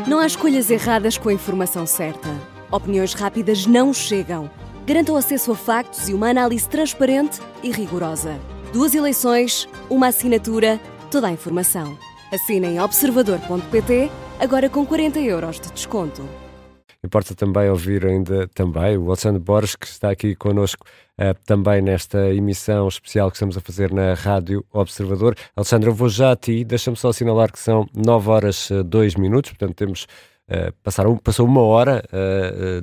Não há escolhas erradas com a informação certa. Opiniões rápidas não chegam. Garanta o acesso a factos e uma análise transparente e rigorosa. 2 eleições, uma assinatura, toda a informação. Assine em observador.pt, agora com 40€ de desconto. Importa também ouvir ainda o Alexandre Borges, que está aqui connosco também nesta emissão especial que estamos a fazer na Rádio Observador. Alexandre, eu vou já a ti, deixa-me só assinalar que são 9h02, portanto passou 1 hora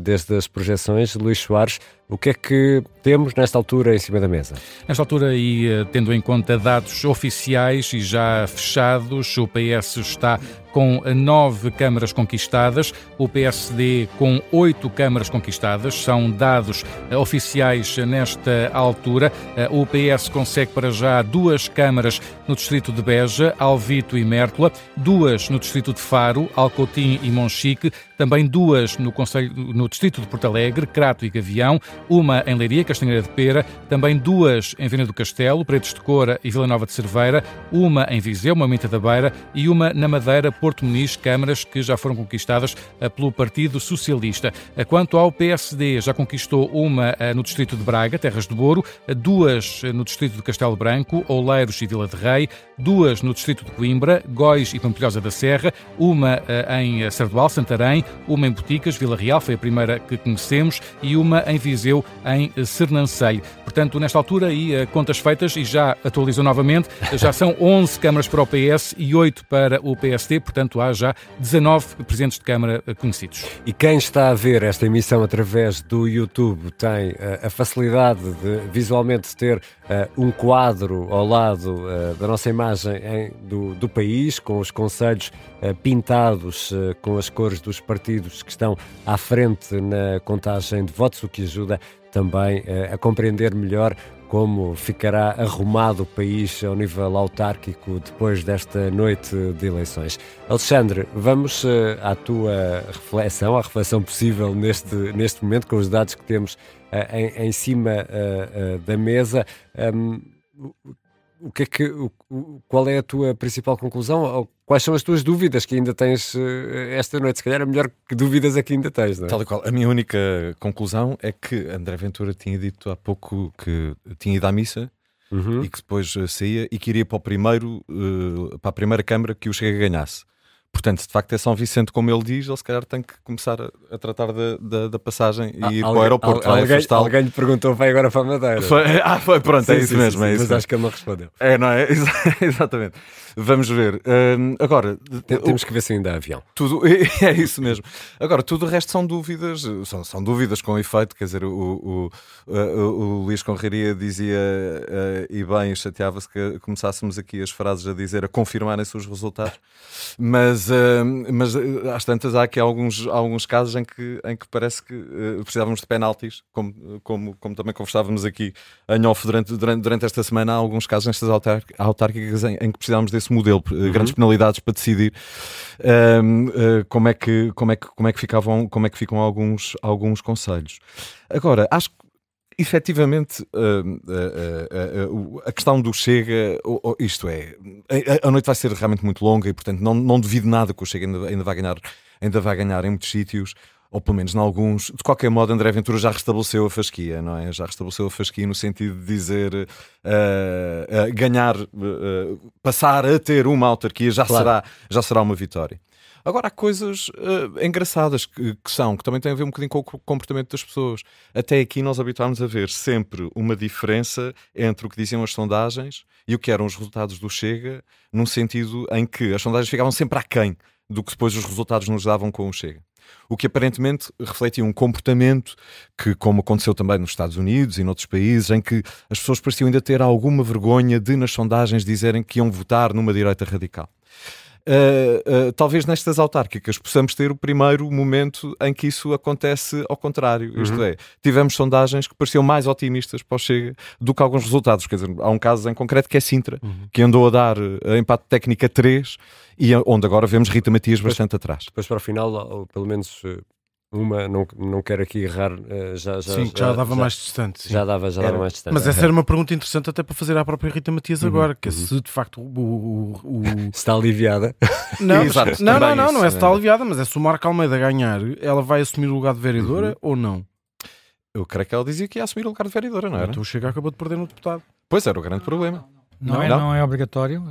desde as projeções. Luís Soares, o que é que temos nesta altura em cima da mesa? Nesta altura, e tendo em conta dados oficiais e já fechados, o PS está com 9 câmaras conquistadas, o PSD com 8 câmaras conquistadas, são dados oficiais nesta altura. O PS consegue para já 2 câmaras no distrito de Beja, Alvito e Mértola, 2 no distrito de Faro, Alcotim e Monchique, também 2 no distrito de Porto Alegre, Crato e Gavião, uma em Leiria, Castanheira de Pera, também 2 em Viana do Castelo, Paredes de Coura e Vila Nova de Cerveira, uma em Viseu, Moimenta da Beira e uma na Madeira, Porto Muniz, câmaras que já foram conquistadas pelo Partido Socialista. Quanto ao PSD, já conquistou uma no distrito de Braga, Terras de Boro, 2 no distrito de Castelo Branco, Oleiros e Vila de Rei, 2 no distrito de Coimbra, Góis e Pampilhosa da Serra, uma em Sardual, Santarém, uma em Boticas, Vila Real, foi a primeira que conhecemos, e uma em Viseu, em Sernancelho. Portanto, nesta altura, contas feitas, e já atualizou novamente, já são 11 câmaras para o PS e 8 para o PSD, portanto há já 19 presidentes de Câmara conhecidos. E quem está a ver esta emissão através do YouTube tem a facilidade de visualmente ter um quadro ao lado da nossa imagem do país, com os concelhos pintados com as cores dos partidos que estão à frente na contagem de votos, o que ajuda também a compreender melhor como ficará arrumado o país ao nível autárquico depois desta noite de eleições. Alexandre, vamos à tua reflexão, à reflexão possível neste momento, com os dados que temos em cima da mesa. Qual é a tua principal conclusão? Ou quais são as tuas dúvidas que ainda tens esta noite? Se calhar é melhor que dúvidas é que ainda tens, não é? Tal e qual. A minha única conclusão é que André Ventura tinha dito há pouco que tinha ido à missa e que depois saía e que iria para a primeira Câmara que o Chega ganhasse. Portanto, de facto é São Vicente, como ele diz, ele se calhar tem que começar a tratar da passagem e ir para o aeroporto. Alguém lhe perguntou, vai agora para a Madeira. Foi, pronto, sim, é isso mesmo. Sim, é isso mas mesmo. acho que ele não respondeu. Não é? Exatamente. Vamos ver. Agora, temos que ver se ainda há avião. É isso mesmo. Agora, tudo o resto são dúvidas, são dúvidas com efeito, quer dizer, o Luís Conraria dizia, e bem, chateava-se que começássemos aqui as frases a dizer, a confirmarem-se os resultados, mas às tantas há aqui alguns casos em que parece que precisávamos de penaltis, como também conversávamos aqui em off durante esta semana. Há alguns casos nestas autárquicas em que precisávamos desse modelo, grandes penalidades para decidir como é que ficam alguns conselhos. Agora, acho que efetivamente a questão do Chega, isto é, a noite vai ser realmente muito longa e portanto não duvido nada que o Chega ainda vai ganhar em muitos sítios, ou pelo menos em alguns. De qualquer modo, André Ventura já restabeleceu a fasquia, não é? Já restabeleceu a fasquia no sentido de dizer ganhar, passar a ter uma autarquia já será uma vitória. Agora, há coisas engraçadas que também têm a ver um bocadinho com o comportamento das pessoas. Até aqui nós habituámos a ver sempre uma diferença entre o que diziam as sondagens e o que eram os resultados do Chega, num sentido em que as sondagens ficavam sempre aquém do que depois os resultados nos davam com o Chega. O que aparentemente refletia um comportamento que, como aconteceu também nos Estados Unidos e noutros países, em que as pessoas pareciam ainda ter alguma vergonha de, nas sondagens, dizerem que iam votar numa direita radical. Talvez nestas autárquicas possamos ter o primeiro momento em que isso acontece ao contrário. Isto é, tivemos sondagens que pareciam mais otimistas para o Chega do que alguns resultados. Quer dizer, há um caso em concreto que é Sintra, que andou a dar empate técnico a 3 e onde agora vemos Rita Matias bastante atrás. Depois para o final, ou pelo menos não quero aqui errar, já dava mais distante. Sim. Já dava mais distante. Mas essa era uma pergunta interessante até para fazer à própria Rita Matias agora, que se de facto está aliviada. Não, Exato, não é se está aliviada, mas é se o Marco Almeida ganhar, ela vai assumir o lugar de vereadora ou não? Eu creio que ela dizia que ia assumir o lugar de vereadora, não era? Então o Chega acabou de perder no deputado. Pois era o grande problema. Não é obrigatório.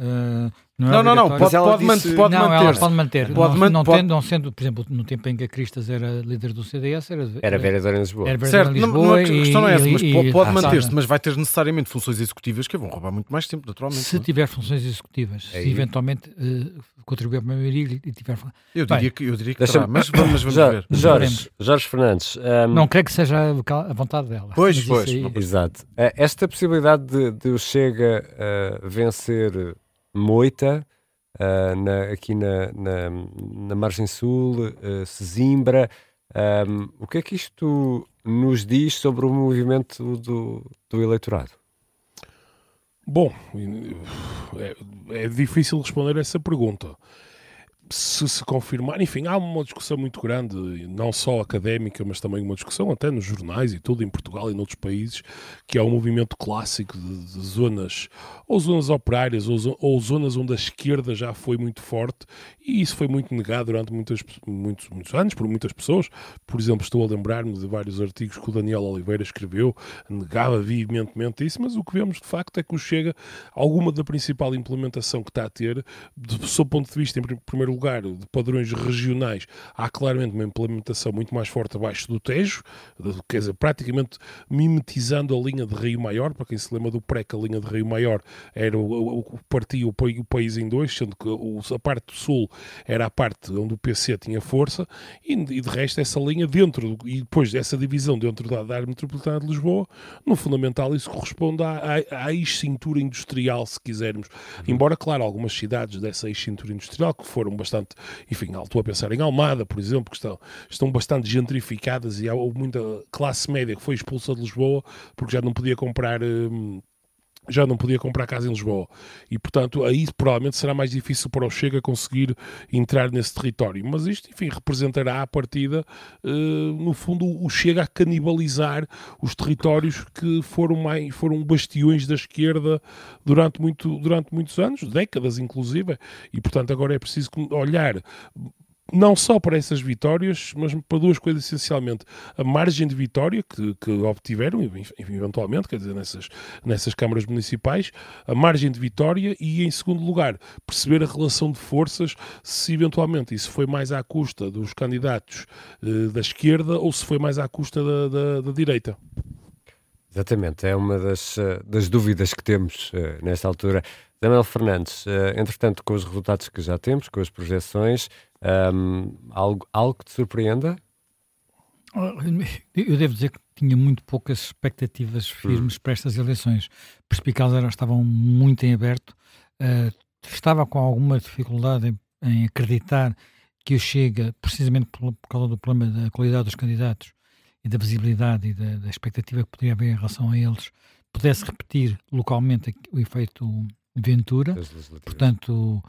Não, pode manter. Ela pode manter. Não sendo, por exemplo, no tempo em que a Cristas era líder do CDS, era vereadora em Lisboa. Certo, a questão não é essa, mas pode manter-se, mas vai ter necessariamente funções executivas que vão roubar muito mais tempo, naturalmente. Se tiver funções executivas, se eventualmente contribuir para a maioria e tiver... Eu diria que terá, mas vamos ver. Jorge Fernandes. Não creio que seja a vontade dela. Pois. Exato. Esta possibilidade de o Chega vencer Moita, aqui na Margem Sul, Sesimbra, o que é que isto nos diz sobre o movimento do eleitorado? Bom, é difícil responder a essa pergunta. Se confirmar, enfim, há uma discussão muito grande, não só académica, mas também uma discussão até nos jornais e tudo, em Portugal e noutros países, que é um movimento clássico de zonas, ou zonas operárias, ou zonas onde a esquerda já foi muito forte, e isso foi muito negado durante muitos anos por muitas pessoas. Por exemplo, estou a lembrar-me de vários artigos que o Daniel Oliveira escreveu, negava veementemente isso, mas o que vemos de facto é que o Chega, alguma da principal implementação que está a ter, do seu ponto de vista, em primeiro lugar, de padrões regionais, há claramente uma implementação muito mais forte abaixo do Tejo, quer dizer, praticamente mimetizando a linha de Rio Maior. Para quem se lembra do PREC, a linha de Rio Maior era o partido, o país em dois, sendo que a parte do sul era a parte onde o PC tinha força, e de resto essa linha dentro, e depois dessa divisão dentro da área metropolitana de Lisboa, no fundamental isso corresponde à ex-cintura industrial, se quisermos. Embora, claro, algumas cidades dessa ex-cintura industrial que foram bastante, enfim, estou a pensar em Almada, por exemplo, que estão bastante gentrificadas, e há muita classe média que foi expulsa de Lisboa porque já não podia comprar casa em Lisboa, e portanto aí provavelmente será mais difícil para o Chega conseguir entrar nesse território, mas isto, enfim, representará à partida, no fundo, o Chega a canibalizar os territórios que foram bastiões da esquerda durante muitos anos, décadas inclusive, e portanto agora é preciso olhar não só para essas vitórias, mas para duas coisas essencialmente: a margem de vitória que obtiveram, eventualmente, quer dizer, nessas câmaras municipais, a margem de vitória, e, em segundo lugar, perceber a relação de forças, se eventualmente isso foi mais à custa dos candidatos da esquerda ou se foi mais à custa da direita. Exatamente, é uma das dúvidas que temos nesta altura. Daniel Fernandes, entretanto, com os resultados que já temos, com as projeções, algo que te surpreenda? Eu devo dizer que tinha muito poucas expectativas firmes para estas eleições. Percebi que elas estavam muito em aberto. Estava com alguma dificuldade em acreditar que o Chega, precisamente por causa do problema da qualidade dos candidatos e da visibilidade e da expectativa que poderia haver em relação a eles, pudesse repetir localmente o efeito Ventura. Portanto,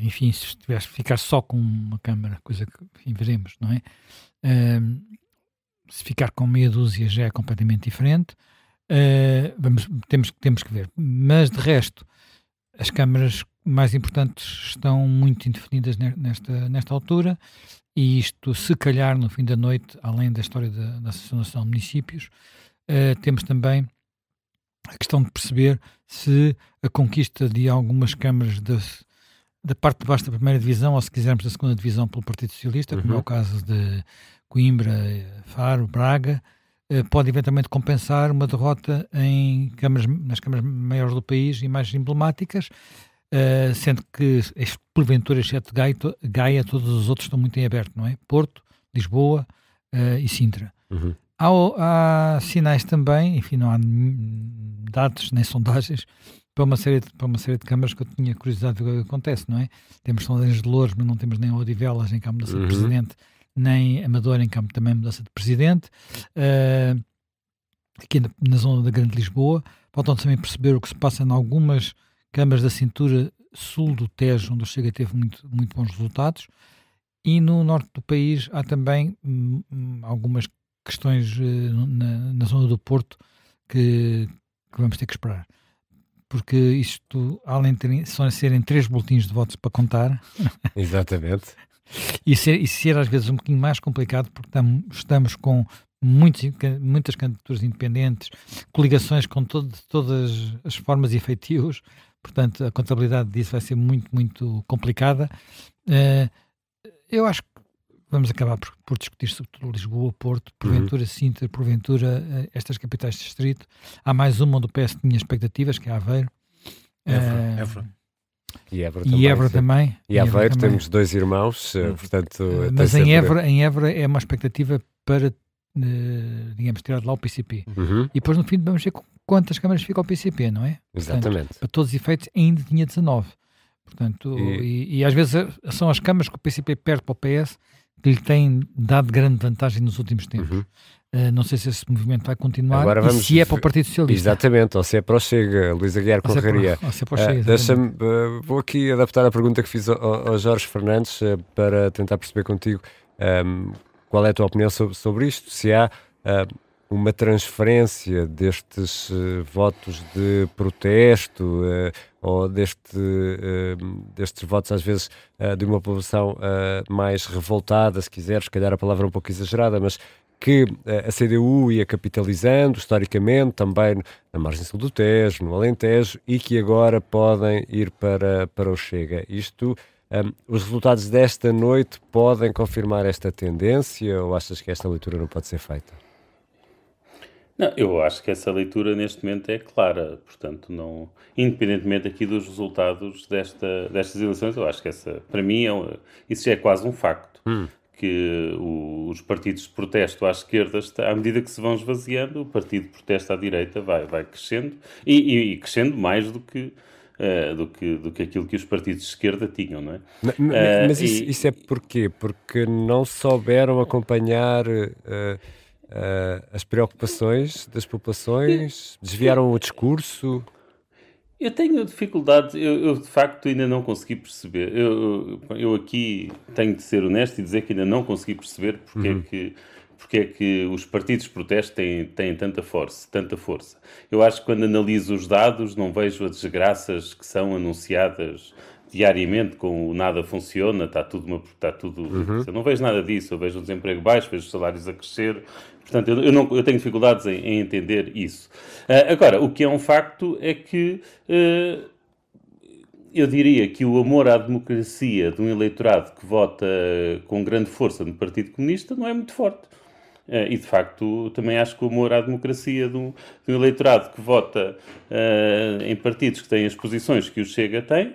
enfim, se tivesse ficar só com uma Câmara, coisa que, enfim, veremos, não é? Se ficar com meia dúzia já é completamente diferente. Temos que ver. Mas, de resto, as câmaras mais importantes estão muito indefinidas nesta altura, e isto, se calhar, no fim da noite, além da história da Associação Nacional de Municípios, temos também a questão de perceber se a conquista de algumas câmaras da parte de baixo da primeira divisão, ou se quisermos da segunda divisão, pelo Partido Socialista, como é o caso de Coimbra, Faro, Braga, pode eventualmente compensar uma derrota nas câmaras maiores do país e mais emblemáticas, sendo que, porventura, exceto Gaia, todos os outros estão muito em aberto, não é? Porto, Lisboa e Sintra. Há sinais também, enfim, não há dados nem sondagens para uma série de câmaras que eu tinha curiosidade de ver o que acontece, não é? Temos sondagens de Louros, mas não temos nem Odivelas em que há mudança de presidente, nem Amadora em que há também mudança de presidente. Aqui na zona da Grande Lisboa, faltam também perceber o que se passa em algumas câmaras da cintura sul do Tejo, onde o Chega teve muito, muito bons resultados. e no norte do país há também algumas questões na zona do Porto que vamos ter que esperar. Porque isto, além de serem 3 boletins de votos para contar... Exatamente. e ser às vezes um bocadinho mais complicado, porque estamos com muitas candidaturas independentes, coligações com todas as formas e feitios, portanto a contabilidade disso vai ser muito, muito complicada. Eu acho que vamos acabar por discutir sobretudo Lisboa, Porto, porventura Sintra, porventura estas capitais de distrito. Há mais uma onde o PS tinha expectativas, que é Aveiro. Évora. E Évora também. E Aveiro temos 2 irmãos, portanto... Mas em Évora é uma expectativa para, digamos, tirar de lá o PCP. E depois no fim vamos ver quantas câmaras fica o PCP, não é? Exatamente. Portanto, para todos os efeitos ainda tinha 19. Portanto, e às vezes são as câmaras que o PCP perde para o PS que lhe têm dado grande vantagem nos últimos tempos. Não sei se esse movimento vai continuar. Agora vamos se é para o Partido Socialista. Exatamente, ou se é para o Chega, Luís Aguiar Correria. Deixa-me, vou aqui adaptar a pergunta que fiz ao Jorge Fernandes para tentar perceber contigo qual é a tua opinião sobre isto, se há uma transferência destes votos de protesto ou destes votos às vezes de uma população mais revoltada, se quiseres, se calhar a palavra é um pouco exagerada, mas que a CDU ia capitalizando historicamente também na margem sul do Tejo, no Alentejo, e que agora podem ir para o Chega. Isto, os resultados desta noite podem confirmar esta tendência ou achas que esta leitura não pode ser feita? Não, eu acho que essa leitura neste momento é clara, portanto, não, independentemente aqui dos resultados destas eleições, eu acho que essa, para mim, isso já é quase um facto. Que os partidos de protesto à esquerda, à medida que se vão esvaziando, o partido de protesto à direita vai crescendo e crescendo mais do que aquilo que os partidos de esquerda tinham, não é? Mas isso é porquê? Porque não souberam acompanhar as preocupações das populações, desviaram o discurso... Eu tenho dificuldade, eu de facto ainda não consegui perceber. Eu aqui tenho de ser honesto e dizer que ainda não consegui perceber porque é que os partidos de protesto têm tanta força. Eu acho que quando analiso os dados não vejo as desgraças que são anunciadas diariamente com o nada funciona, está tudo... Eu não vejo nada disso, eu vejo o desemprego baixo, vejo os salários a crescer. Portanto, eu tenho dificuldades em entender isso. Agora, o que é um facto é que eu diria que o amor à democracia de um eleitorado que vota com grande força no Partido Comunista não é muito forte. E, de facto, também acho que o amor à democracia de um eleitorado que vota em partidos que têm as posições que o Chega tem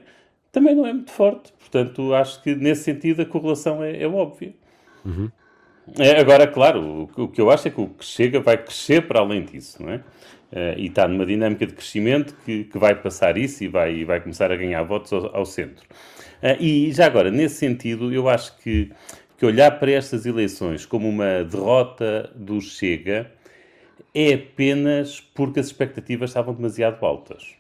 também não é muito forte. Portanto, acho que, nesse sentido, a correlação é óbvia. Agora, claro, o que eu acho é que o que Chega vai crescer para além disso, não é? E está numa dinâmica de crescimento que vai passar isso e vai começar a ganhar votos ao centro. E já agora, nesse sentido, eu acho que olhar para estas eleições como uma derrota do Chega é apenas porque as expectativas estavam demasiado altas.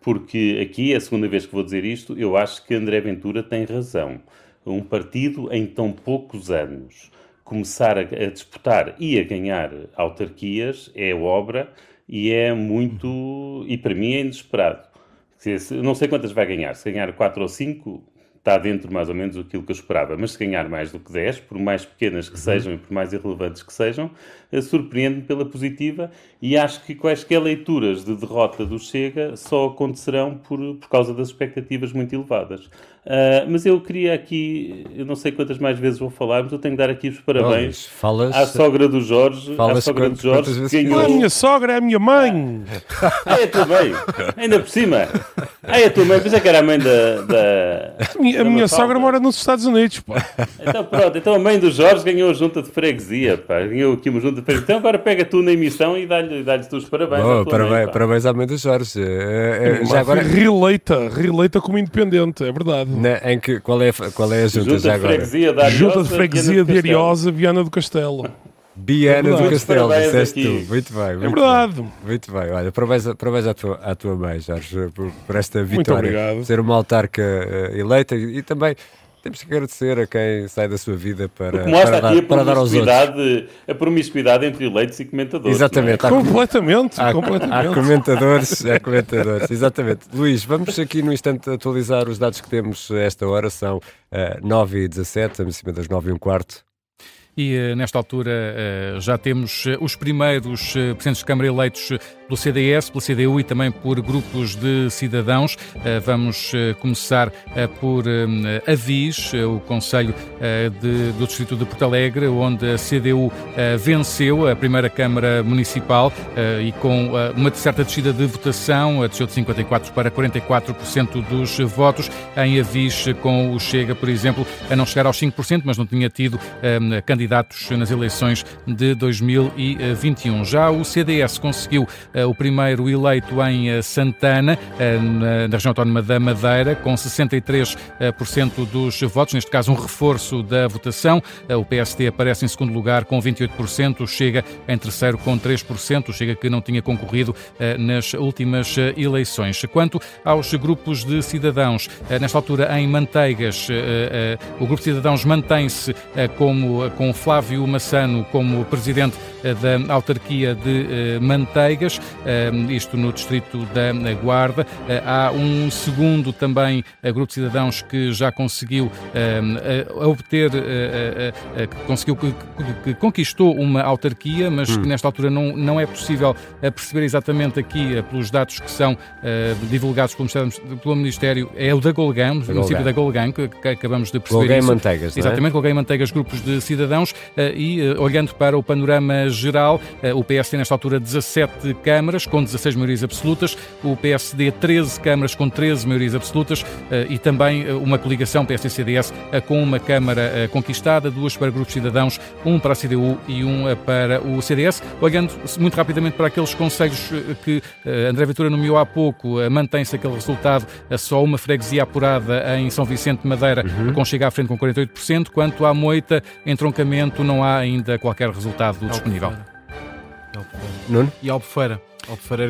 Porque aqui, é a segunda vez que vou dizer isto, eu acho que André Ventura tem razão. Um partido em tão poucos anos começar a disputar e a ganhar autarquias é obra e é muito... E para mim é inesperado. Não sei quantas vai ganhar. Se ganhar 4 ou 5, está dentro mais ou menos daquilo que eu esperava. Mas se ganhar mais do que 10, por mais pequenas que sejam e por mais irrelevantes que sejam, surpreende-me pela positiva e acho que quaisquer leituras de derrota do Chega só acontecerão por causa das expectativas muito elevadas. Mas eu queria aqui, eu não sei quantas mais vezes vou falar, mas eu tenho de dar aqui os parabéns à sogra do Jorge. A minha sogra é a minha mãe. É a tua mãe, ainda por cima. É a tua mãe, pensei que era a mãe a minha sogra mora nos Estados Unidos, pá. Então pronto, então a mãe do Jorge ganhou a junta de freguesia, pá. Ganhou aqui uma junta de freguesia. Então agora pega tu na emissão e dá-lhe tu os parabéns. Parabéns à mãe do Jorge. Já agora... reeleita como independente, é verdade. Em que, qual é a junta já agora? Junta de freguesia de Ariosa, Viana do Castelo. Viana do Castelo, disseste tu. Muito bem. É verdade. Muito bem. Olha, parabéns à tua mãe, Jorge, por esta vitória. Ser uma autarca eleita e também temos que agradecer a quem sai da sua vida para dar aos outros. A promiscuidade entre eleitos e comentadores. Exatamente. Completamente. Há comentadores, exatamente. Luís, vamos aqui no instante atualizar os dados que temos a esta hora, são 9h17, acima das 9h15. E nesta altura já temos os primeiros presidentes de Câmara eleitos pelo CDS, pela CDU e também por grupos de cidadãos. Vamos começar por Avis, o Conselho do Distrito de Porto Alegre, onde a CDU venceu a primeira Câmara Municipal e com uma certa descida de votação, desceu de 54% para 44% dos votos. Em Avis, com o Chega, por exemplo, a não chegar aos 5%, mas não tinha tido candidatos nas eleições de 2021. Já o CDS conseguiu o primeiro eleito em Santana, na região autónoma da Madeira, com 63% dos votos, neste caso um reforço da votação. O PSD aparece em segundo lugar com 28%, o Chega em terceiro com 3%, o Chega que não tinha concorrido nas últimas eleições. Quanto aos grupos de cidadãos, nesta altura em Manteigas, o grupo de cidadãos mantém-se com Flávio Massano como presidente da autarquia de Manteigas, isto no distrito da Guarda. Há um segundo também grupo de cidadãos que já conseguiu obter, que conquistou uma autarquia, mas que nesta altura não é possível perceber exatamente aqui, pelos dados que são divulgados pelo Ministério, é o da Golgã, o município da Golgã, que acabamos de perceber. Golgã e Manteigas, exatamente, Golgã e Manteigas, grupos de cidadãos. E olhando para o panorama geral, o PSD nesta altura 17 câmaras com 16 maiorias absolutas, o PSD 13 câmaras com 13 maiorias absolutas e também uma coligação PSD-CDS com uma câmara conquistada, 2 para grupos cidadãos, 1 para a CDU e 1 para o CDS. Olhando muito rapidamente para aqueles conselhos que André Ventura nomeou há pouco, mantém-se aquele resultado, só uma freguesia apurada em São Vicente de Madeira, com Chega à frente com 48%, quanto à Moita, entroncamento, não há ainda qualquer resultado disponível. Nuno? E Albufeira. Albufeira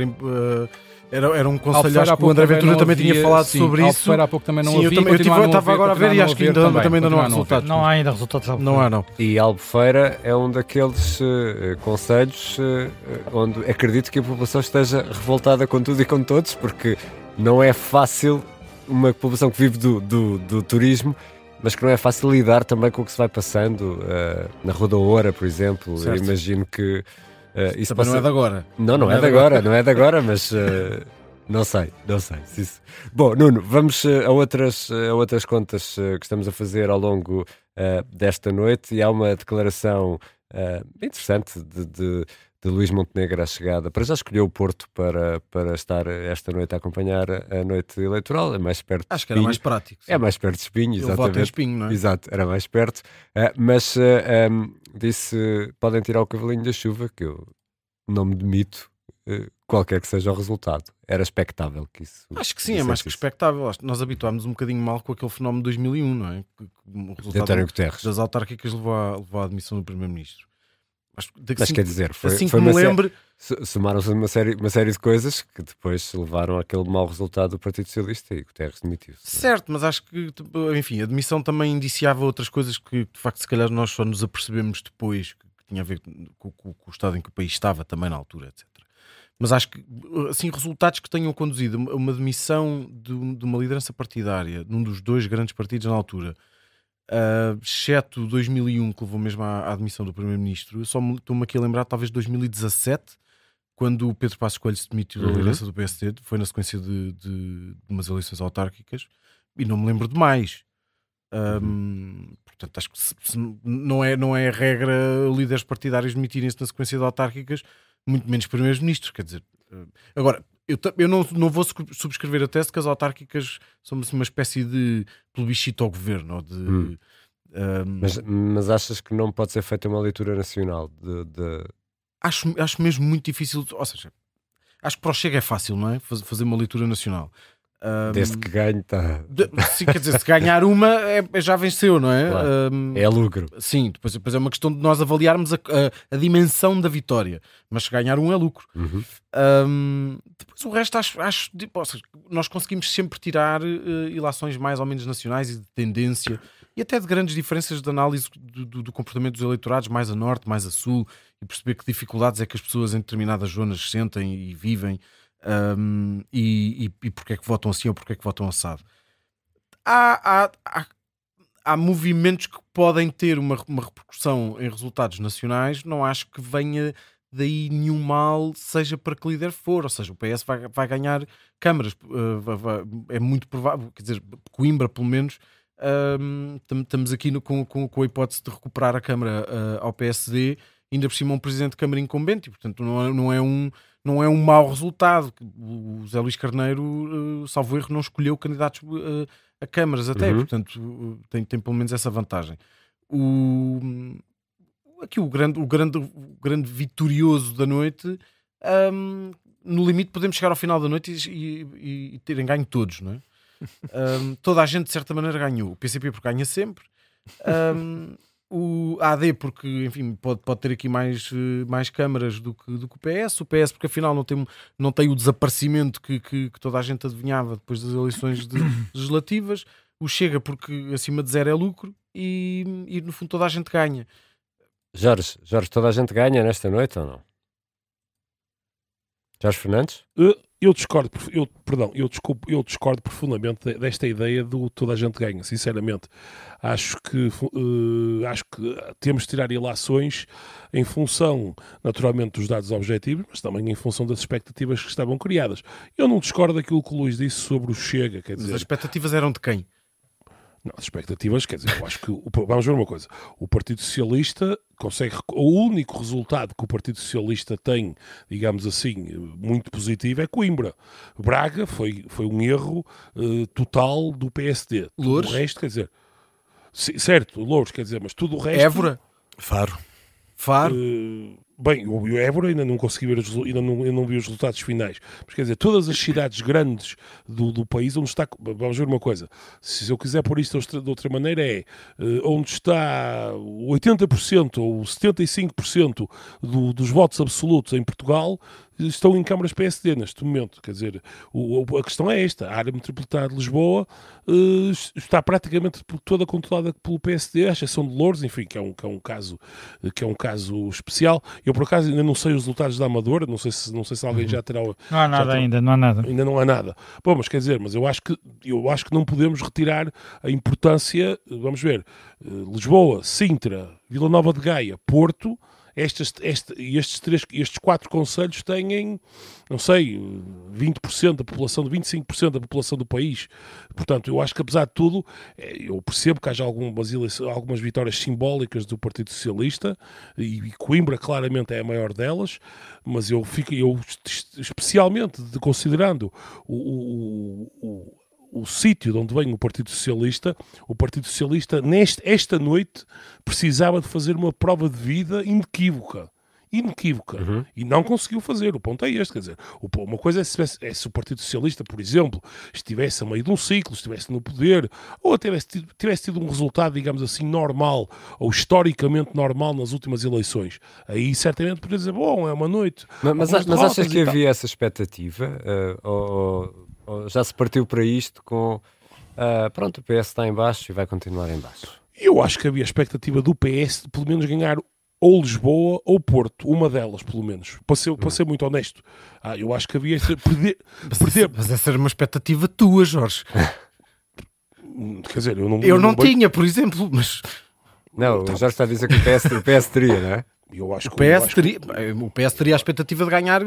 era um conselho, acho que o André Ventura também tinha falado sobre isso. Albufeira há pouco também não havia. Eu estava agora a ver e acho que também ainda não há resultados. Não há ainda resultados. Não há, não. E Albufeira é um daqueles conselhos onde acredito que a população esteja revoltada com tudo e com todos, porque não é fácil, uma população que vive do turismo, mas que não é fácil lidar também com o que se vai passando na Rua da Oura, por exemplo. Eu imagino que isso também não é de agora. Não é de agora, mas não sei. Bom, Nuno, vamos a outras contas que estamos a fazer ao longo desta noite, e há uma declaração interessante de Luís Montenegro à chegada. Para já escolheu o Porto para estar esta noite a acompanhar a noite eleitoral. É mais perto de Espinho. Acho que era mais prático. Sim. É mais perto de Espinho, exatamente. Ele vota em Espinho, não é? Exato, era mais perto. Mas disse, podem tirar o cavalinho da chuva, que eu não me demito, qualquer que seja o resultado. Era expectável que isso... Acho que sim, é mais que expectável. Nós habituámos um bocadinho mal com aquele fenómeno de 2001, não é? O resultado das autárquicas levou à admissão do Primeiro-Ministro. Mas quer dizer, assim que me lembro, somaram-se uma série de coisas que depois levaram àquele mau resultado do Partido Socialista, e Guterres demitiu-se. Certo, mas acho que, enfim, a demissão também indiciava outras coisas que, de facto, se calhar nós só nos apercebemos depois, que tinha a ver com o estado em que o país estava também na altura, etc. Mas acho que, assim, resultados que tenham conduzido a uma demissão de uma liderança partidária num dos 2 grandes partidos na altura, exceto 2001, que levou mesmo à admissão do Primeiro-Ministro, eu só estou-me aqui a lembrar talvez 2017, quando o Pedro Passos Coelho se demitiu da liderança do PSD, foi na sequência de umas eleições autárquicas, e não me lembro de mais. Portanto, acho que não é regra líderes partidários demitirem-se na sequência de autárquicas, muito menos primeiros-ministros, quer dizer. Agora, eu não vou subscrever a tese que as autárquicas são uma espécie de plebiscito ao governo. Mas achas que não pode ser feita uma leitura nacional? Acho mesmo muito difícil. Ou seja, acho que para o Chega é fácil, não é? Fazer uma leitura nacional. Desde que ganhe, está. Sim, quer dizer, se ganhar uma, já venceu, não é? Claro. É lucro. Sim, depois é uma questão de nós avaliarmos a dimensão da vitória. Mas se ganhar um é lucro. Depois o resto, acho ou seja, nós conseguimos sempre tirar ilações mais ou menos nacionais e de tendência e até de grandes diferenças de análise do comportamento dos eleitorados, mais a norte, mais a sul, e perceber que dificuldades é que as pessoas em determinadas zonas sentem e vivem, e porque é que votam assim ou porque é que votam assado. Há movimentos que podem ter uma repercussão em resultados nacionais, não acho que venha daí nenhum mal, seja para que líder for, ou seja, o PS vai ganhar câmaras, é muito provável, quer dizer, Coimbra pelo menos, estamos aqui com a hipótese de recuperar a Câmara ao PSD, ainda por cima um Presidente de Câmara incumbente, e portanto não é um mau resultado. O Zé Luís Carneiro, salvo erro, não escolheu candidatos a câmaras até, portanto tem pelo menos essa vantagem. Aqui o grande vitorioso da noite, no limite podemos chegar ao final da noite e terem ganho todos, não é? Toda a gente de certa maneira ganhou. O PCP porque ganha sempre, o AD porque, enfim, pode ter aqui mais câmaras do que o PS porque afinal não tem o desaparecimento que toda a gente adivinhava depois das eleições legislativas. O Chega porque acima de 0 é lucro e no fundo toda a gente ganha. Jorge, toda a gente ganha nesta noite ou não? Jorge Fernandes? Eu discordo profundamente desta ideia do toda a gente ganha, sinceramente. Acho que temos de tirar ilações em função, naturalmente, dos dados objetivos, mas também em função das expectativas que estavam criadas. Eu não discordo daquilo que o Luís disse sobre o Chega, quer dizer... Mas as expectativas eram de quem? Não, as expectativas, quer dizer, eu acho que... Vamos ver uma coisa. O Partido Socialista consegue... O único resultado que o Partido Socialista tem, digamos assim, muito positivo é Coimbra. Braga foi um erro total do PSD. Loures? O resto, quer dizer... Certo, Loures, quer dizer, mas tudo o resto... Évora? Faro. Bem, o Évora ainda não consegui ver eu não vi os resultados finais. Mas quer dizer, todas as cidades grandes do país, onde está... Vamos ver uma coisa. Se eu quiser pôr isto de outra maneira, onde está 80% ou 75% dos votos absolutos em Portugal estão em câmaras PSD neste momento. Quer dizer, a questão é esta. A área metropolitana de Lisboa está praticamente toda controlada pelo PSD, à exceção de Loures, enfim, que é um caso especial. Eu, por acaso, ainda não sei os resultados da Amadora, não sei se alguém já terá... Não há nada ainda, não há nada. Ainda não há nada. Bom, mas quer dizer, eu acho que não podemos retirar a importância, vamos ver, Lisboa, Sintra, Vila Nova de Gaia, Porto... Estes 4 concelhos têm, não sei, 20% da população, 25% da população do país. Portanto, eu acho que, apesar de tudo, eu percebo que haja algumas vitórias simbólicas do Partido Socialista, e Coimbra claramente é a maior delas, mas eu especialmente considerando o sítio de onde vem o Partido Socialista, esta noite, precisava de fazer uma prova de vida inequívoca. E não conseguiu fazer. O ponto é este, quer dizer, uma coisa é se o Partido Socialista, por exemplo, estivesse a meio de um ciclo, estivesse no poder, ou tivesse tido um resultado, digamos assim, normal, ou historicamente normal nas últimas eleições. Aí certamente poderia dizer, bom, é uma noite. Mas achas que havia essa expectativa? Ou já se partiu para isto com pronto, o PS está em baixo e vai continuar em baixo? Eu acho que havia a expectativa do PS de pelo menos ganhar ou Lisboa ou Porto, uma delas pelo menos, para ser muito honesto. Eu acho que havia perder. Mas essa era uma expectativa tua, Jorge. Quer dizer, eu não tinha, por exemplo, mas... Não, o Jorge está a dizer que o PS teria, não é? O PS teria a expectativa de ganhar,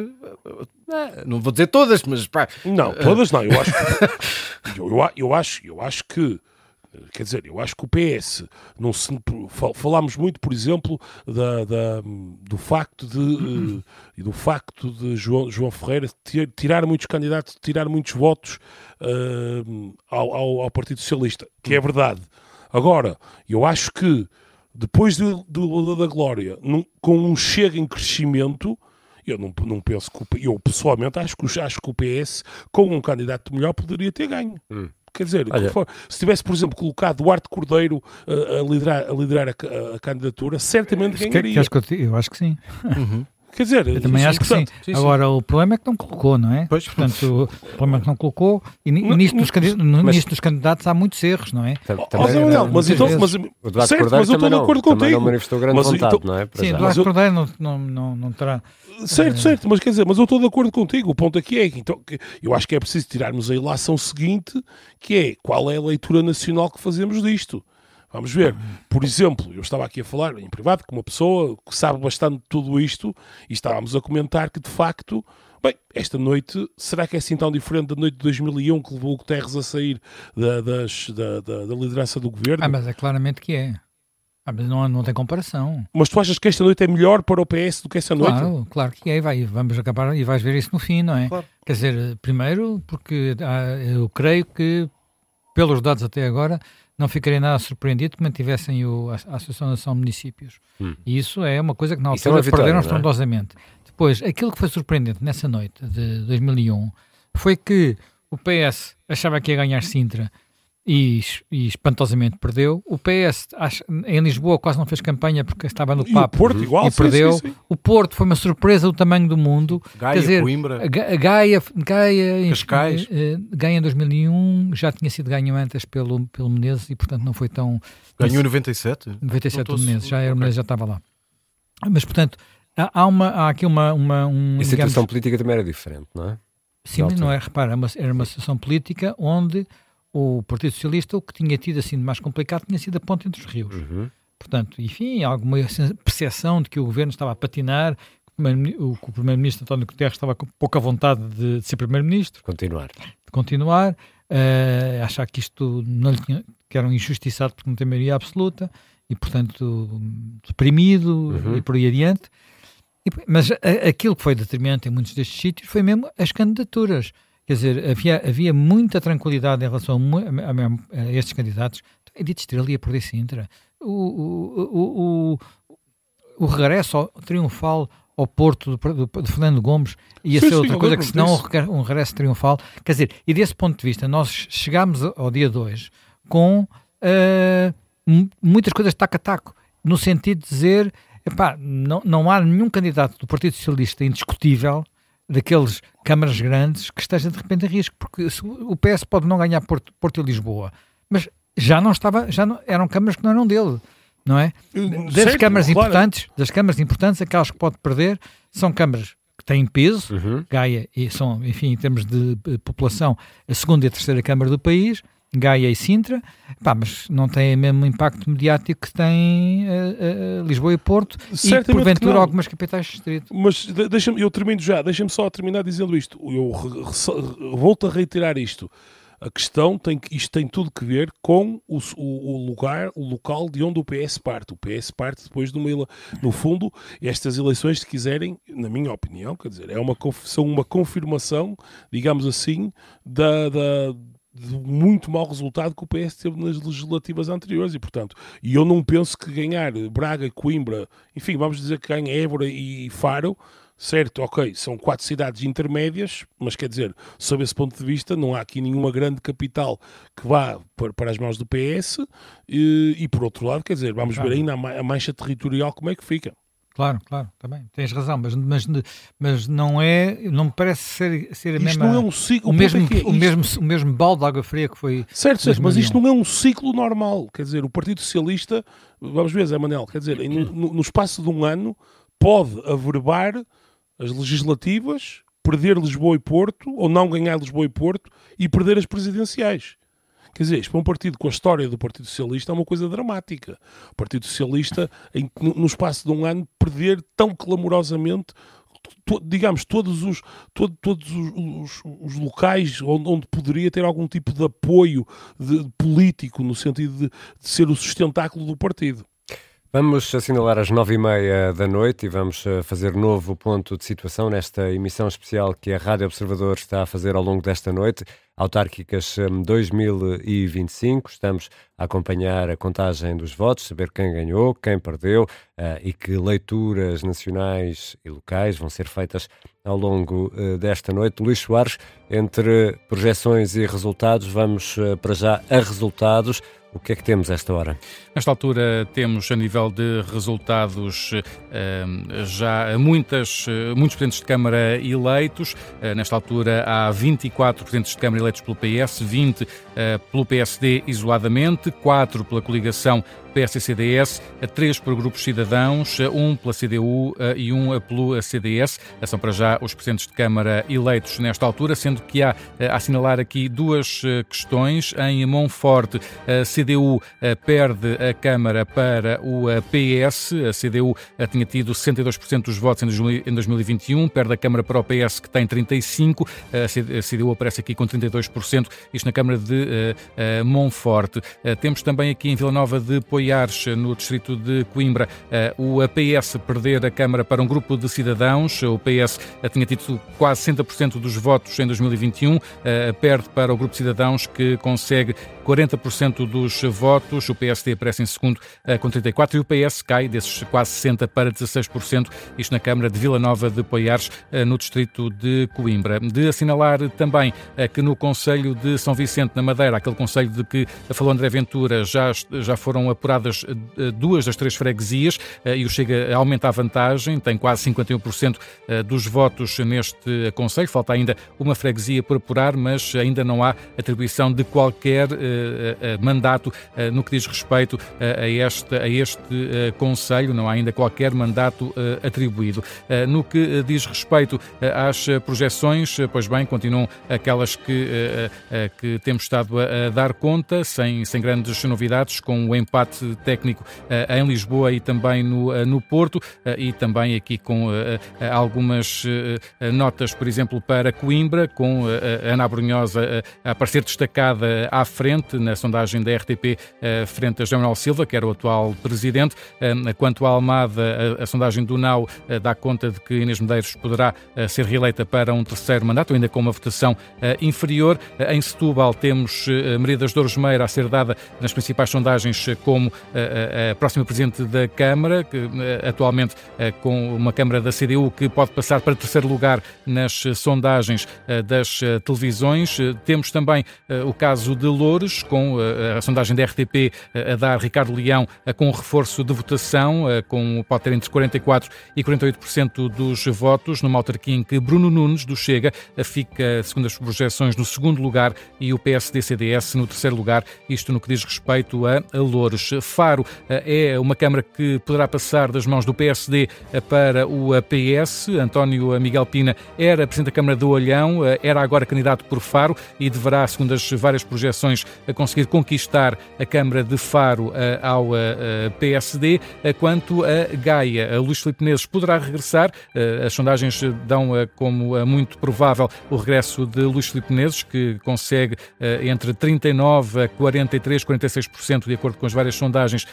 não vou dizer todas, mas pá. Não, todas não. Eu acho que, quer dizer, eu acho que o PS não se falámos muito, por exemplo, do facto de João Ferreira tirar muitos candidatos, tirar muitos votos ao Partido Socialista, que é verdade. Agora, eu acho que depois da Glória, com um Chega em crescimento, eu não penso que eu pessoalmente acho que o PS, com um candidato melhor, poderia ter ganho. Quer dizer, se tivesse, por exemplo, colocado Duarte Cordeiro a liderar a candidatura, certamente ganharia. Eu acho que sim. Quer dizer, eu também acho que sim. Agora, o problema é que não colocou, não é? Pois. Portanto, o problema é que não colocou, e nisto dos candidatos há muitos erros, não é? Mas o Eduardo certo, Cordeiro mas eu estou de acordo também contigo. não manifestou grande vontade, não é? Sim, Eduardo Cordeiro não terá... Certo, mas quer dizer, mas eu estou de acordo contigo. O ponto aqui é que então, eu acho que é preciso tirarmos a ilação seguinte, que é qual é a leitura nacional que fazemos disto. Vamos ver. Por exemplo, eu estava aqui a falar em privado com uma pessoa que sabe bastante de tudo isto e estávamos a comentar que, de facto, bem, esta noite, será que é assim tão diferente da noite de 2001 que levou o Guterres a sair da liderança do governo? Mas é claramente que é. Mas não tem comparação. Mas tu achas que esta noite é melhor para o PS do que essa noite? Claro que é. Vamos acabar e vais ver isso no fim, não é? Claro. Quer dizer, primeiro, porque eu creio que, pelos dados até agora, não ficaria nada surpreendido que mantivessem a Associação Nacional de Municípios. E isso é uma coisa que na altura perderam estrondosamente. Depois, aquilo que foi surpreendente nessa noite de 2001 foi que o PS achava que ia ganhar Sintra e espantosamente perdeu. O PS em Lisboa quase não fez campanha porque estava no papo o Porto, igual, e perdeu. Sim. O Porto foi uma surpresa do tamanho do mundo. Gaia, quer dizer, Coimbra, Gaia Cascais. Gaia em 2001 já tinha sido ganho antes pelo Menezes e portanto não foi tão... Ganhou em 97? 97 o Menezes, o Menezes já estava lá. Mas portanto, há aqui uma a situação política também era diferente, não é? Sim, mas não é, repara, era uma situação política onde o Partido Socialista, o que tinha tido assim de mais complicado, tinha sido a ponte entre os rios. Portanto, enfim, alguma percepção de que o governo estava a patinar, que o Primeiro-Ministro António Guterres estava com pouca vontade de ser Primeiro-Ministro. Continuar. Achar que isto não lhe tinha, que era um injustiçado porque não tem maioria absoluta e, portanto, deprimido e por aí adiante. Mas aquilo que foi determinante em muitos destes sítios foi mesmo as candidaturas. Quer dizer, havia muita tranquilidade em relação a estes candidatos. A Edith Estrela ia perder Sintra. O regresso triunfal ao Porto de Fernando Gomes ia ser outra coisa que senão um regresso triunfal. Quer dizer, e desse ponto de vista, nós chegámos ao dia 2 com muitas coisas taco a taco, no sentido de dizer, não há nenhum candidato do Partido Socialista indiscutível daqueles câmaras grandes que esteja de repente em risco, porque o PS pode não ganhar Porto e Lisboa, mas eram câmaras que não eram dele, não é? Das câmaras importantes, aquelas que pode perder, são câmaras que têm peso, Gaia, e são, enfim, em termos de população, a segunda e a terceira câmara do país, Gaia e Sintra, mas não têm o mesmo impacto mediático que têm Lisboa e Porto e porventura algumas capitais de distrito. Mas eu termino já, deixa-me só terminar dizendo isto. Eu volto a reiterar isto. A questão isto tem tudo que ver com o local de onde o PS parte. O PS parte depois de no fundo, estas eleições, se quiserem, na minha opinião, quer dizer, são uma confirmação, digamos assim, de muito mau resultado que o PS teve nas legislativas anteriores e, portanto, eu não penso que ganhar Braga, Coimbra, enfim, vamos dizer que ganha Évora e Faro, certo, ok, são 4 cidades intermédias, mas quer dizer, sob esse ponto de vista, não há aqui nenhuma grande capital que vá para as mãos do PS e por outro lado, quer dizer, vamos ver ainda a mancha territorial como é que fica. Claro, também, tens razão, mas não me parece ser a mesma... Isto não é um ciclo... O mesmo balde de água fria que foi... Certo, mas isto não é um ciclo normal, quer dizer, o Partido Socialista, vamos ver, Zé Manel, quer dizer, no espaço de um ano pode averbar as legislativas, perder Lisboa e Porto, ou não ganhar Lisboa e Porto, e perder as presidenciais. Quer dizer, isto para um partido com a história do Partido Socialista é uma coisa dramática. O Partido Socialista, no espaço de um ano, perder tão clamorosamente, digamos, todos os locais onde poderia ter algum tipo de apoio político, no sentido de ser o sustentáculo do partido. Vamos assinalar as 9h30 da noite e vamos fazer novo ponto de situação nesta emissão especial que a Rádio Observador está a fazer ao longo desta noite, autárquicas 2025. Estamos a acompanhar a contagem dos votos, saber quem ganhou, quem perdeu e que leituras nacionais e locais vão ser feitas ao longo desta noite. Luís Soares, entre projeções e resultados, vamos para já a resultados. O que é que temos a esta hora? Nesta altura temos, a nível de resultados, já muitos presidentes de Câmara eleitos. Nesta altura há 24 presidentes de Câmara eleitos pelo PS, 20 pelo PSD isoladamente, 4 pela coligação PS-CDS, 3 por grupos cidadãos, 1 pela CDU e 1 pelo CDS. São para já os presidentes de Câmara eleitos nesta altura, sendo que há a assinalar aqui duas questões. Em Monforte, a CDU perde a Câmara para o PS. A CDU tinha tido 62% dos votos em 2021, perde a Câmara para o PS, que tem 35%. A CDU aparece aqui com 32%, isto na Câmara de Monforte. Temos também aqui em Vila Nova de Poiares, no distrito de Coimbra, o PS perder a Câmara para um grupo de cidadãos. O PS tinha tido quase 60% dos votos em 2021, perde para o grupo de cidadãos, que consegue 40% dos votos. O PSD aparece em segundo com 34% e o PS cai desses quase 60% para 16%, isto na Câmara de Vila Nova de Poiares, no distrito de Coimbra. De assinalar também que no Concelho de São Vicente, na Madeira, aquele concelho de que falou André Ventura, já foram apuradas 2 das 3 freguesias e o Chega aumenta a vantagem, tem quase 51% dos votos neste concelho. Falta ainda uma freguesia por apurar, mas ainda não há atribuição de qualquer mandato no que diz respeito a este concelho. Não há ainda qualquer mandato atribuído. No que diz respeito às projeções, pois bem, continuam aquelas que temos estado a dar conta, sem grandes novidades, com o empate técnico em Lisboa e também no Porto, e também aqui com algumas notas, por exemplo, para Coimbra, com a Ana Abrunhosa a aparecer destacada à frente na sondagem da RTP, frente a João Manuel Silva, que era o atual presidente. Quanto à Almada, a sondagem do NAU dá conta de que Inês Medeiros poderá ser reeleita para um terceiro mandato, ainda com uma votação inferior. Em Setúbal temos Maria das Dores Meira a ser dada nas principais sondagens como a próxima Presidente da Câmara, que atualmente com uma Câmara da CDU que pode passar para terceiro lugar nas sondagens das televisões. Temos também o caso de Loures, com a sondagem da RTP a dar Ricardo Leão com reforço de votação, pode ter entre 44% e 48% dos votos, numa autarquia em que Bruno Nunes, do Chega, fica, segundo as projeções, no segundo lugar e o PSD-CDS no terceiro lugar, isto no que diz respeito a Loures. Faro é uma Câmara que poderá passar das mãos do PSD para o PS. António Miguel Pina era Presidente da Câmara do Olhão, era agora candidato por Faro e deverá, segundo as várias projeções, conseguir conquistar a Câmara de Faro ao PSD. Quanto a Gaia, Luís Filipe Menezes poderá regressar. As sondagens dão como muito provável o regresso de Luís Filipe Menezes, que consegue entre 39% a 43%, 46%, de acordo com as várias sondagens,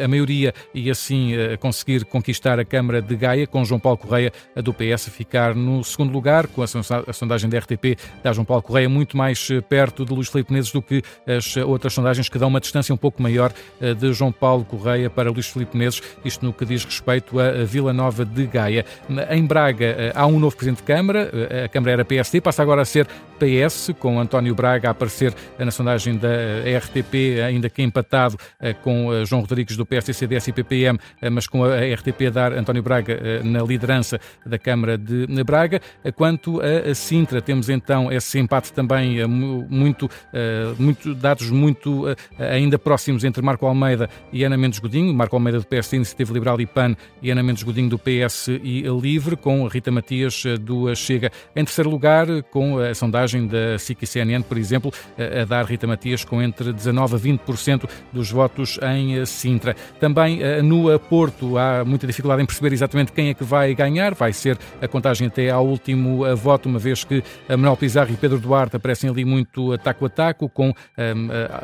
a maioria, e assim conseguir conquistar a Câmara de Gaia, com João Paulo Correia do PS a ficar no segundo lugar. Com a sondagem da RTP dá João Paulo Correia muito mais perto de Luís Filipe Menezes do que as outras sondagens, que dão uma distância um pouco maior de João Paulo Correia para Luís Filipe Menezes, isto no que diz respeito a Vila Nova de Gaia. Em Braga há um novo Presidente de Câmara, a Câmara era PSD, passa agora a ser PS, com António Braga a aparecer na sondagem da RTP, ainda que empatado com João Rodrigues do PSD, CDS e PPM, mas com a RTP a dar António Braga na liderança da Câmara de Braga. Quanto a Sintra, temos então esse empate também dados muito ainda próximos entre Marco Almeida e Ana Mendes Godinho. Marco Almeida do PSD, Iniciativa Liberal e PAN, e Ana Mendes Godinho do PS e Livre, com Rita Matias do Chega em terceiro lugar, com a sondagem da SIC e CNN, por exemplo, a dar Rita Matias com entre 19% a 20% dos votos em Sintra. Também no Porto há muita dificuldade em perceber exatamente quem é que vai ganhar. Vai ser a contagem até ao último voto, uma vez que Manuel Pizarro e Pedro Duarte aparecem ali muito taco a taco, com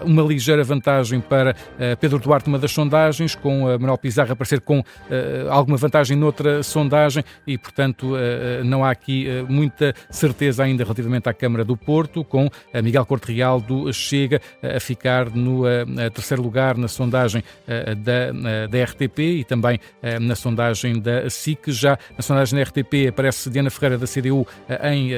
uma ligeira vantagem para Pedro Duarte numa das sondagens, com Manuel Pizarro a aparecer com alguma vantagem noutra sondagem e, portanto, não há aqui muita certeza ainda relativamente à Câmara do Porto, com Miguel Corte Real do Chega a ficar no terceiro lugar na sondagem da RTP e também na sondagem da SIC. Já na sondagem da RTP aparece Diana Ferreira da CDU em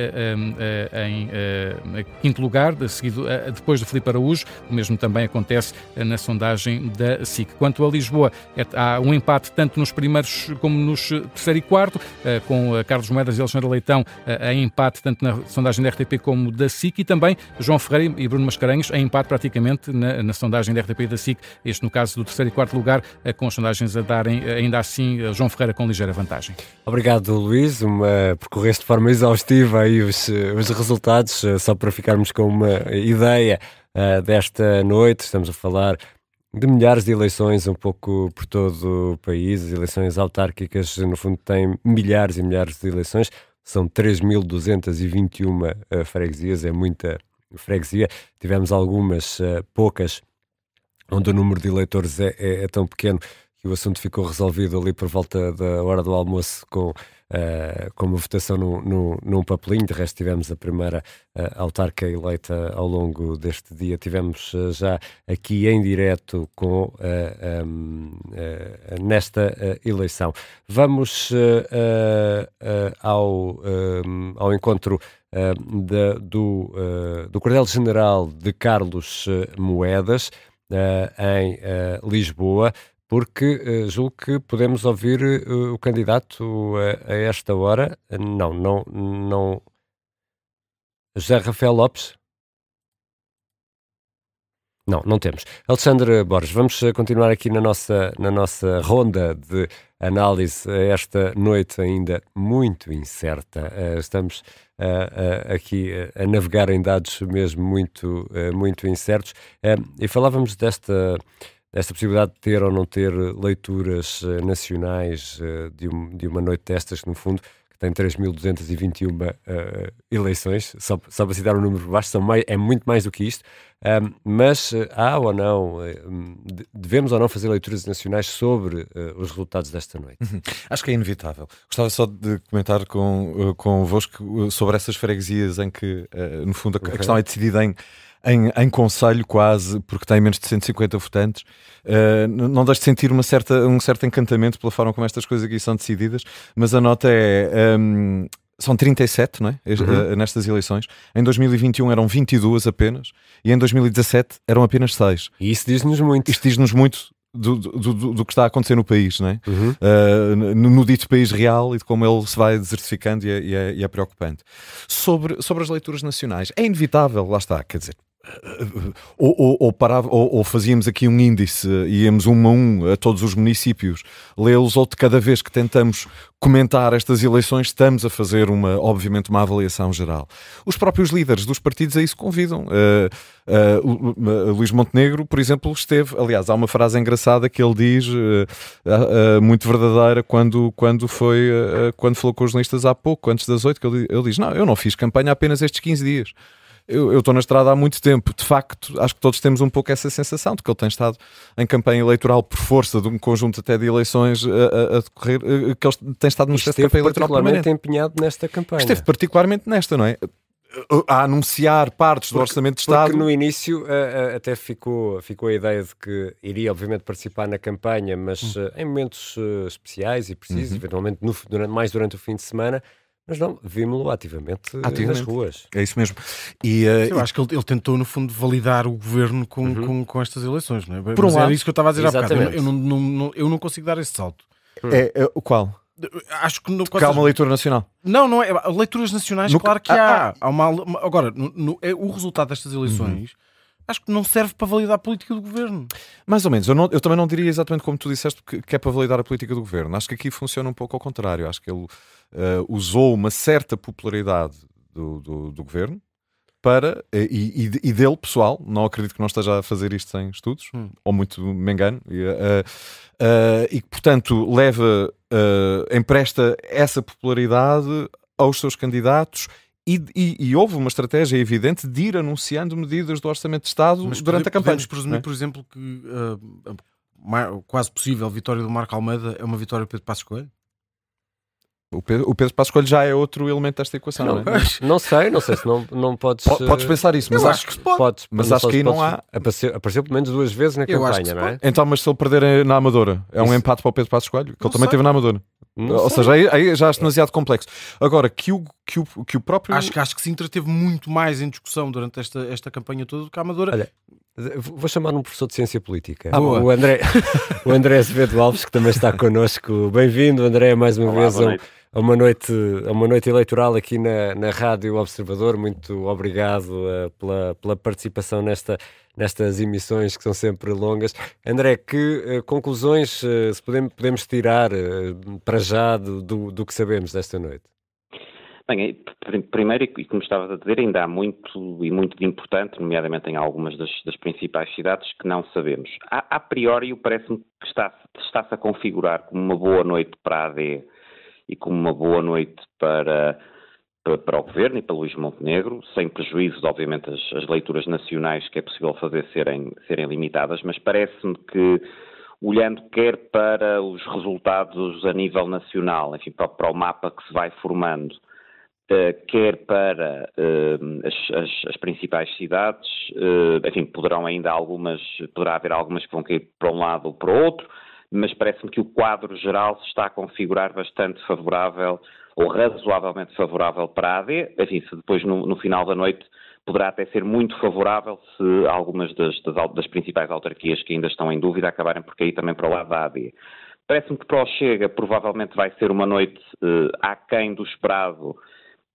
quinto lugar, seguido depois de Filipe Araújo. O mesmo também acontece na sondagem da SIC. Quanto a Lisboa, há um empate tanto nos primeiros como nos terceiro e quarto, com Carlos Moedas e Alexandre Leitão em empate tanto na sondagem da RTP como da SIC, e também João Ferreira e Bruno Mascarenhas em empate praticamente na sondagem da RTP e da SIC, este no caso do terceiro e quarto lugar, com as sondagens a darem ainda assim João Ferreira com ligeira vantagem. Obrigado, Luís. Percorreste de forma exaustiva aí os resultados, só para ficarmos com uma ideia desta noite. Estamos a falar de milhares de eleições um pouco por todo o país. As eleições autárquicas, no fundo, têm milhares e milhares de eleições. São 3.221 freguesias, é muita freguesia. Tivemos algumas poucas onde o número de eleitores é tão pequeno que o assunto ficou resolvido ali por volta da hora do almoço com uma votação num papelinho. De resto, tivemos a primeira autarca eleita ao longo deste dia. Tivemos já aqui em direto nesta eleição. Vamos ao encontro do Quartel-General de Carlos Moedas, em Lisboa, porque julgo que podemos ouvir o candidato a esta hora. Não. José Rafael Lopes? Não temos. Alexandre Borges, vamos continuar aqui na nossa ronda de análise esta noite ainda muito incerta. Estamos aqui a navegar em dados mesmo muito incertos. E falávamos desta possibilidade de ter ou não ter leituras nacionais de uma noite destas, que no fundo que tem 3.221 eleições, só para citar um número baixo, é muito mais do que isto, mas há ou não, devemos ou não fazer leituras nacionais sobre os resultados desta noite? Acho que é inevitável. Gostava só de comentar convosco sobre essas freguesias em que, no fundo, a questão é decidida em conselho quase, porque tem menos de 150 votantes. Não deixe de sentir um certo encantamento pela forma como estas coisas aqui são decididas, mas a nota são 37, não é? Nestas eleições. Em 2021 eram 22 apenas, e em 2017 eram apenas 6. E isso diz-nos muito. Isto diz-nos muito do que está a acontecer no país, não é? No dito país real, e de como ele se vai desertificando, e é preocupante. Sobre as leituras nacionais, é inevitável, lá está, quer dizer, ou fazíamos aqui um índice, íamos um a um a todos os municípios, lê-los, ou de cada vez que tentamos comentar estas eleições estamos a fazer obviamente uma avaliação geral. Os próprios líderes dos partidos a isso convidam. Luís Montenegro, por exemplo, aliás, há uma frase engraçada que ele diz, muito verdadeira, quando falou com os jornalistas há pouco, antes das 8, que ele diz: não, eu não fiz campanha apenas estes 15 dias. Eu estou na estrada há muito tempo. De facto, acho que todos temos um pouco essa sensação de que ele tem estado em campanha eleitoral por força de um conjunto até de eleições a decorrer, que ele tem estado no processo de campanha eleitoral particularmente empenhado nesta campanha. Esteve particularmente nesta, não é? A anunciar partes do Orçamento de Estado. Porque no início até ficou a ideia de que iria obviamente participar na campanha, mas em momentos especiais e precisos, eventualmente mais durante o fim de semana. Mas não, vimos-lo ativamente nas ruas. É isso mesmo. Eu acho que ele tentou, no fundo, validar o governo com estas eleições, não é? Por um lado, era isso que eu estava a dizer há bocado. Exatamente. Eu não consigo dar esse salto. O qual? Acho que há uma leitura nacional. Não é. Leituras nacionais, claro que há. Agora, o resultado destas eleições acho que não serve para validar a política do governo. Mais ou menos. Eu também não diria exatamente como tu disseste que é para validar a política do governo. Acho que aqui funciona um pouco ao contrário. Acho que ele usou uma certa popularidade do governo para, e dele pessoal, não acredito que não esteja a fazer isto sem estudos, ou muito me engano, e que portanto empresta essa popularidade aos seus candidatos. E houve uma estratégia evidente de ir anunciando medidas do Orçamento de Estado durante a campanha. Podemos presumir, por exemplo, que quase possível vitória do Marco Almeida é uma vitória de Pedro Passos Coelho? O Pedro Passos Coelho já é outro elemento desta equação, não é? Não sei se não podes... Podes pensar isso, mas acho que se pode. Podes, mas acho que aí não há... Apareceu pelo menos 2 vezes na campanha, não é? Então, mas se ele perder na Amadora, é um empate para o Pedro Passos Coelho, que ele também teve na Amadora. Ou seja, aí já acho demasiado complexo. Agora, que o próprio... Acho que Sintra teve muito mais em discussão durante esta campanha toda do que a Amadora. Olha, vou chamar um professor de Ciência Política, o André Azevedo Alves, que também está connosco. Bem-vindo, André, mais uma vez a uma noite eleitoral aqui na Rádio Observador. Muito obrigado pela participação nestas emissões que são sempre longas. André, que conclusões se podemos tirar para já do que sabemos desta noite? Bem, primeiro, e como estava a dizer, ainda há muito de importante, nomeadamente em algumas das principais cidades, que não sabemos. A priori, parece-me que está-se a configurar como uma boa noite para a AD e como uma boa noite para o Governo e para Luís Montenegro, sem prejuízo, obviamente, as leituras nacionais que é possível fazer serem limitadas, mas parece-me que, olhando quer para os resultados a nível nacional, enfim, para o mapa que se vai formando, quer para as principais cidades, enfim, poderá haver algumas que vão cair para um lado ou para o outro, mas parece-me que o quadro geral se está a configurar bastante favorável ou razoavelmente favorável para a AD. Enfim, se depois no final da noite poderá até ser muito favorável se algumas das principais autarquias que ainda estão em dúvida acabarem por cair também para o lado da AD. Parece-me que para o Chega provavelmente vai ser uma noite aquém do esperado,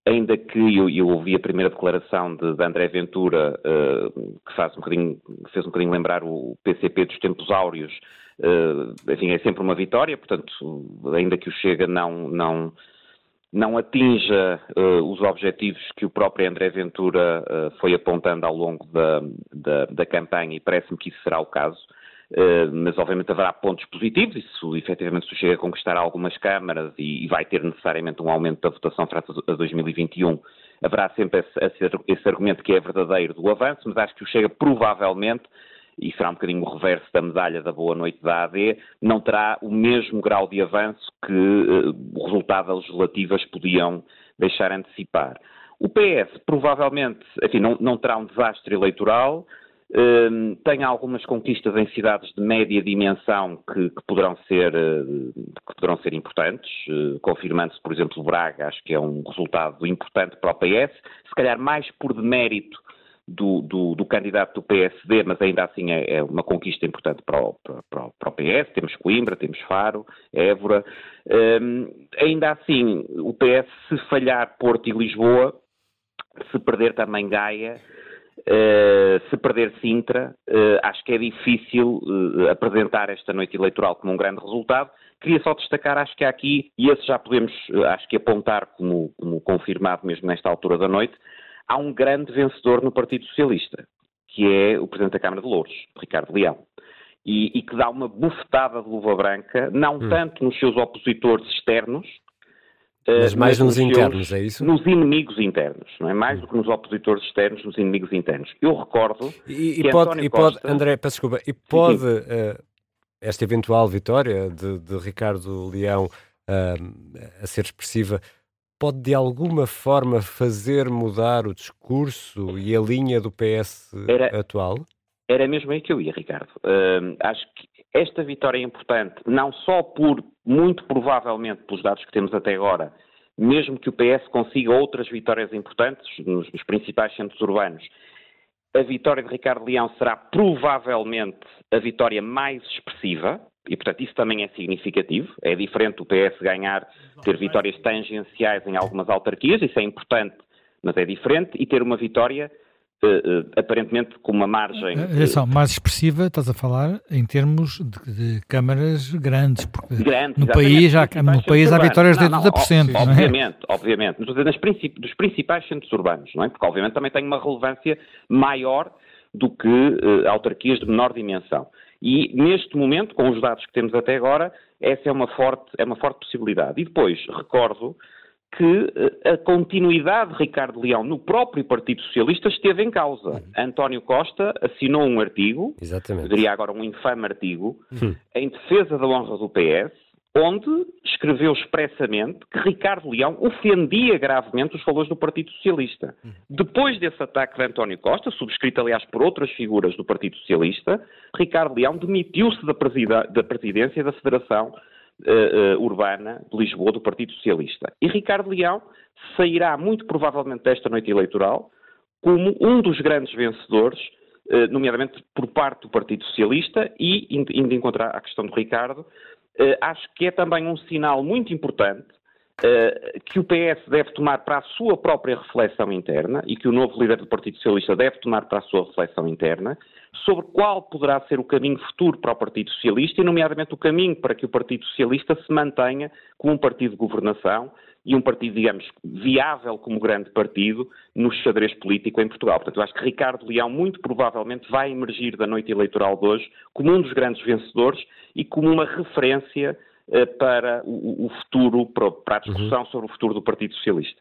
ainda que eu ouvi a primeira declaração de André Ventura, que fez um bocadinho lembrar o PCP dos tempos áureos. Enfim, é sempre uma vitória, portanto, ainda que o Chega não atinja os objetivos que o próprio André Ventura foi apontando ao longo da campanha, e parece-me que isso será o caso. Mas obviamente haverá pontos positivos, e efetivamente se chega a conquistar algumas câmaras e vai ter necessariamente um aumento da votação frente a 2021, haverá sempre esse argumento que é verdadeiro do avanço, mas acho que o Chega provavelmente, e será um bocadinho o reverso da medalha da boa noite da AD, não terá o mesmo grau de avanço que o resultado das legislativas podiam deixar antecipar. O PS provavelmente, enfim, não terá um desastre eleitoral. Tem algumas conquistas em cidades de média dimensão que poderão ser importantes, confirmando-se, por exemplo, Braga, acho que é um resultado importante para o PS, se calhar mais por demérito do candidato do PSD, mas ainda assim é uma conquista importante para o PS. Temos Coimbra, temos Faro, Évora. Ainda assim, o PS, se falhar Porto e Lisboa, se perder também Gaia, se perder Sintra, acho que é difícil apresentar esta noite eleitoral como um grande resultado. Queria só destacar, acho que há aqui, e esse já podemos, acho que apontar como confirmado mesmo nesta altura da noite, há um grande vencedor no Partido Socialista, que é o Presidente da Câmara de Louros, Ricardo Leão, e que dá uma bufetada de luva branca, não tanto nos seus opositores externos, mas mais nos internos, é isso? Nos inimigos internos, não é? Mais do que nos opositores externos, nos inimigos internos. Eu recordo que António Costa... André, peço desculpa, esta eventual vitória de Ricardo Leão a ser expressiva, pode de alguma forma fazer mudar o discurso e a linha do PS atual? Era mesmo aí que eu ia, Ricardo. Acho que esta vitória é importante, não só muito provavelmente pelos dados que temos até agora, mesmo que o PS consiga outras vitórias importantes nos principais centros urbanos. A vitória de Ricardo Leão será provavelmente a vitória mais expressiva, e portanto isso também é significativo. É diferente o PS ter vitórias tangenciais em algumas autarquias, isso é importante, mas é diferente, e ter uma vitória aparentemente com uma margem... mais expressiva, estás a falar em termos de câmaras grandes, porque no país há vitórias de 80%. Obviamente, mas dos principais centros urbanos, não é? Porque obviamente também tem uma relevância maior do que autarquias de menor dimensão. E neste momento, com os dados que temos até agora, essa é uma forte possibilidade. E depois, recordo que a continuidade de Ricardo Leão no próprio Partido Socialista esteve em causa. António Costa assinou um artigo, diria agora um infame artigo, em defesa da honra do PS, onde escreveu expressamente que Ricardo Leão ofendia gravemente os valores do Partido Socialista. Depois desse ataque de António Costa, subscrito aliás por outras figuras do Partido Socialista, Ricardo Leão demitiu-se da presidência da Federação Urbana de Lisboa do Partido Socialista. E Ricardo Leão sairá muito provavelmente desta noite eleitoral como um dos grandes vencedores, nomeadamente por parte do Partido Socialista, e, indo encontrar a questão do Ricardo, acho que é também um sinal muito importante que o PS deve tomar para a sua própria reflexão interna e que o novo líder do Partido Socialista deve tomar para a sua reflexão interna sobre qual poderá ser o caminho futuro para o Partido Socialista e, nomeadamente, o caminho para que o Partido Socialista se mantenha como um partido de governação e um partido, digamos, viável como grande partido no xadrez político em Portugal. Portanto, eu acho que Ricardo Leão muito provavelmente vai emergir da noite eleitoral de hoje como um dos grandes vencedores e como uma referência para o futuro, para a discussão sobre o futuro do Partido Socialista.